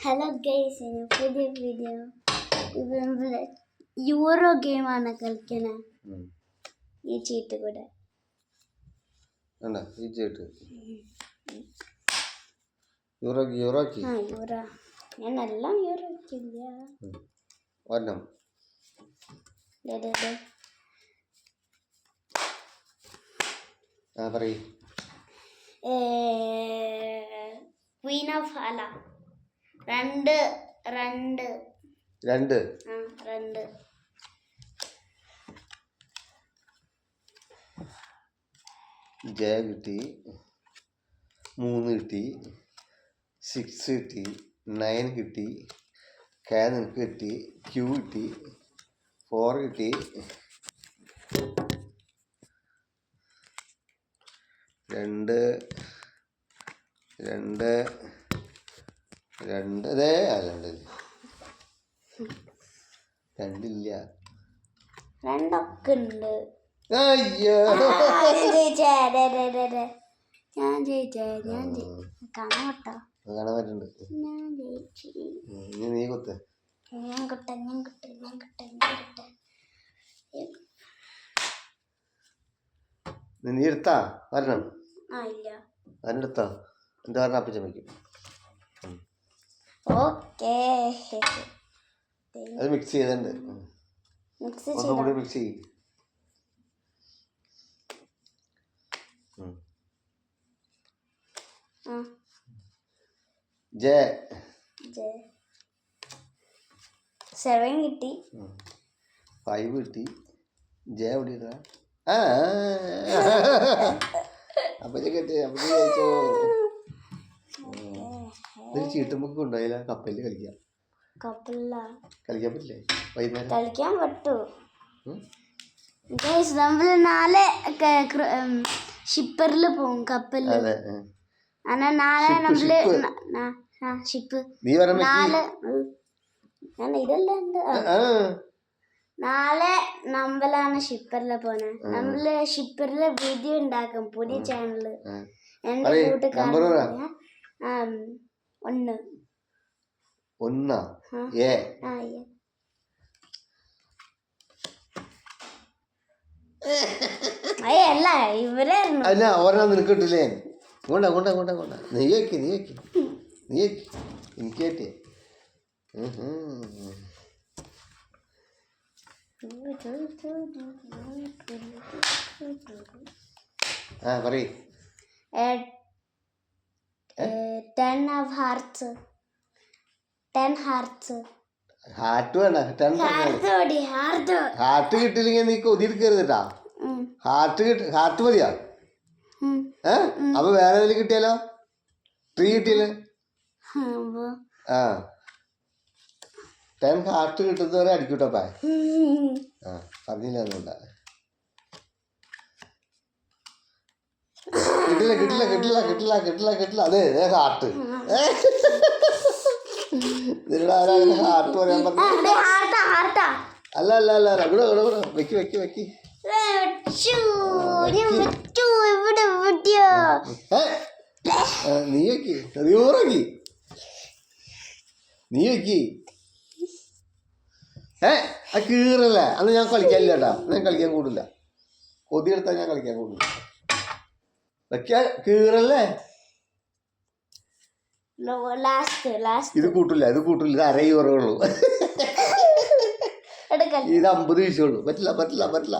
Hello guys, പുതിയ video. Euro ഗെയിമാണ് കളിക്കണേ. ഈ ചീട്ട് കൂടെ യൂറോ യൂറോ ഞാനെല്ലാം യൂറോ ക്വീൻ ഓഫ് അല രണ്ട് ജെ കിട്ടി, 3 കിട്ടി, 6 കിട്ടി, 9 കിട്ടി, കെ നിനക്ക് കിട്ടി, ക്യൂ കിട്ടി, 4 കിട്ടി, 2 അതേ രണ്ടില്ല, രണ്ടൊക്കെ ഉണ്ട്. അയ്യോ ഞാൻ ജയിച്ചേ കാണാൻ പറ്റുന്നുണ്ട്. നീ കുത്ത്. ഞാൻ കിട്ടെ നീ എടുത്താ വരണം. ഇല്ല, അതിനെടുത്താ എന്താ പറഞ്ഞ അപ്പച്ചൻ വയ്ക്കും. ഓക്കേ, അത് മിക്സ് ചെയ്തിട്ടുണ്ട്. ഒന്നുകൂടി മിക്സ് ചെയ്യും. ജെ 7 കിട്ടി, 5 കിട്ടി. ജെ എവിടെ അപ്പച്ചൻ കെട്ടി. അപ്പച്ചൻ കഴിച്ചോ. ഇതിൽ ചീട്ടുമ്പൊക്കെ ഉണ്ടായില്ല. കപ്പലിൽ കളിക്കാൻ പറ്റില്ലേ? വൈകുന്നേരം കളിക്കാൻ പറ്റൂ. നമ്മള് 4 ഷിപ്പറിൽ പോകും, കപ്പലില്. അങ്ങനെ 4 നമ്മള് ഷിപ്പ് 4 നമ്പലാണ് ഷിപ്പറില് പോണേ. നമ്മള് ഷിപ്പറില് വീഡിയോ ഉണ്ടാക്കും, പുതിയ ചാനല്. എന്റെ കൂട്ടുകാരൻ 1 അല്ല ഇവരായിരുന്നു. അല്ല ഒരെണ്ണം നിനക്ക് കിട്ടില്ലേ? കൊണ്ട നീ വെക്കി എനിക്ക് കേട്ടേ. പറയ്. 10 of hearts. ഹാർട്ട് വേണ്ട. ഹാർട്ട് കിട്ടില്ലെങ്കിൽ നീ കൊതിയെടുക്കരുതാ. ഹാർട്ട് മതിയാ. അപ്പൊ വേറെ ഏതെങ്കിലും കിട്ടിയാലോ? 3 കിട്ടിയല്ലേ? 10 ഹാർട്ട് കിട്ടുന്നവരെ അടിക്കൂട്ടപ്പാ. പറഞ്ഞില്ല അതുകൊണ്ടാ. കിട്ടില്ല. അതെ ഹാർട്ട്. ഹാർട്ട് പറയാൻ പറഞ്ഞു. അല്ല ഇവിടെ വെക്കി. നീ വെക്കി. ആ കീറല്ലേ? അന്ന് ഞാൻ കളിക്കാനില്ല കേട്ടാ. ഞാൻ കളിക്കാൻ കൂടില്ല. കൊതിയെടുത്താൽ ഞാൻ കളിക്കാൻ കൂടില്ല. വെക്കാ കീറല്ലേ? ഇത് കൂട്ടില്ല. ഇത് അര യൂറോളൂ. ഇത് 50 പൈസയുള്ളൂ. പറ്റില്ല. അത് പറ്റില്ല.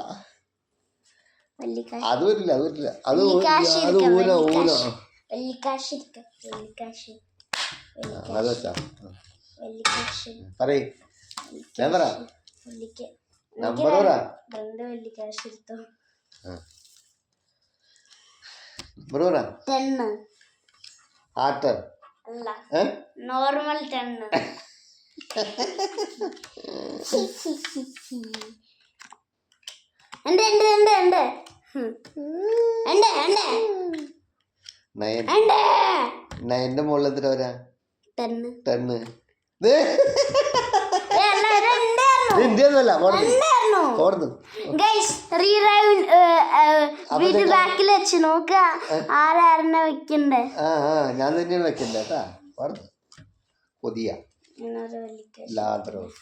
അത് ഊന അത് വെച്ചാ പറയ്. ഞാൻ പറ നമ്പർ പറ. Heart normal 10. നയന്റെ മുകളിൽ എത്ര വരാ? 10. ഇന്ത്യന്നല്ല ബാക്കിൽ വെച്ച് നോക്ക ആരായിരുന്നു വെക്കണ്ടേ. ഞാൻ തന്നെയാണ് വെക്കണ്ടേ കേട്ടാ. കൊതിയ എന്നൊരു വലിക്ക ലാദ്രോസ്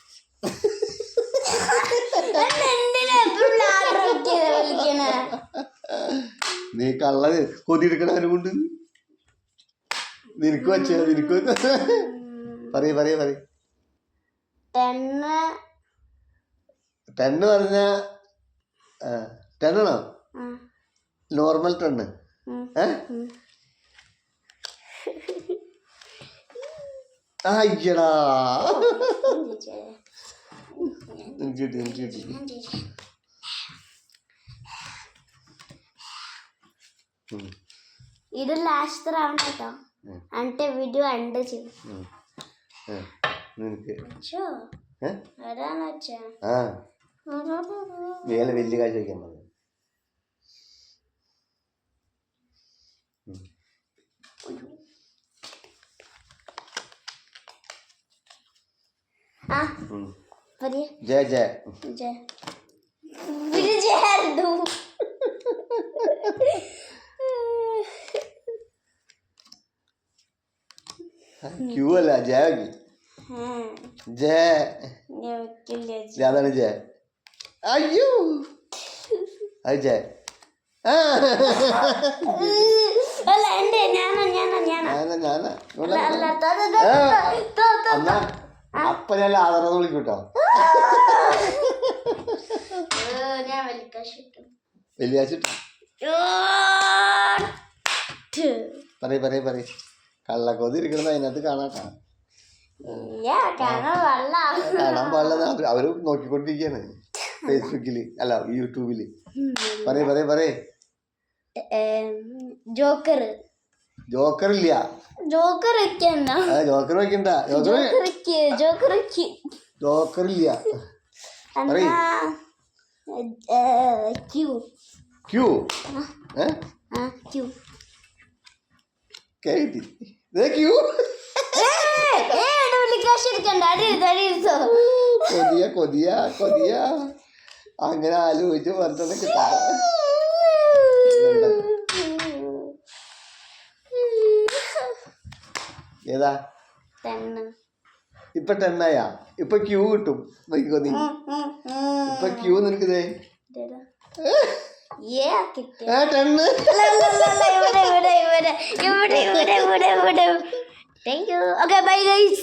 എന്തിനാ എപ്പോഴും ലാദ്രൊക്കെ വലിക്കണേ? നീ കള്ള കൊതി എടുക്കണവനെ കൊണ്ട് നിനക്ക് വെച്ച നിനക്ക് പറയ് ടെണ്ണ് ടെണ്ണ് പറഞ്ഞ ടെണ്ണാണോ? Normal ten. അയ്യടാ എനിക്ക് കിട്ടി. ഇത് ലാസ്റ്റ് റൗണ്ട് കേട്ടോ. എന്നിട്ട് വീഡിയോ എൻഡ് ചെയ്യും. നിനക്ക് അതാണ് വെച്ചാ വേല വലിയ കാഴ്ച വയ്ക്കാൻ പറഞ്ഞു. ജയ ജയ ക്യൂ അല്ല ജയ ജയ അതാണ് ജയ. അയ്യോ അത് ജയ. അപ്പൊ ഞാൻ ആദരന്ന് വിളിക്കൂട്ടോ. വെള്ളിയാഴ്ച പറയ് കള്ളക്കൊതി ഇരിക്കണത് അതിനകത്ത് കാണാട്ടാ. കാണാൻ പാടില്ല. അവര് നോക്കിക്കൊണ്ടിരിക്കാണ് ഫേസ്ബുക്കില് അല്ല യൂട്യൂബില്. പറയ് ജോക്കർ ഇല്ല. ജോക്കർ വെക്കണ്ട. ജോക്കർ വെക്കണ്ട. ജോക്കർ ഇല്ല. ക്യൂ കേട്ടി ക്യൂ. കൊതിയ അങ്ങനെ ആലോചിച്ച് പറഞ്ഞിട്ട് കിട്ടാ. ഏതാ ഇപ്പൊ ടെണ്ണായാ? ഇപ്പൊ ക്യൂ കിട്ടും. നോക്കിക്കോ നീ ഇപ്പൊ ക്യൂ നിനക്കിതേ ടെണ്ണ്. Thank you. Okay, bye guys.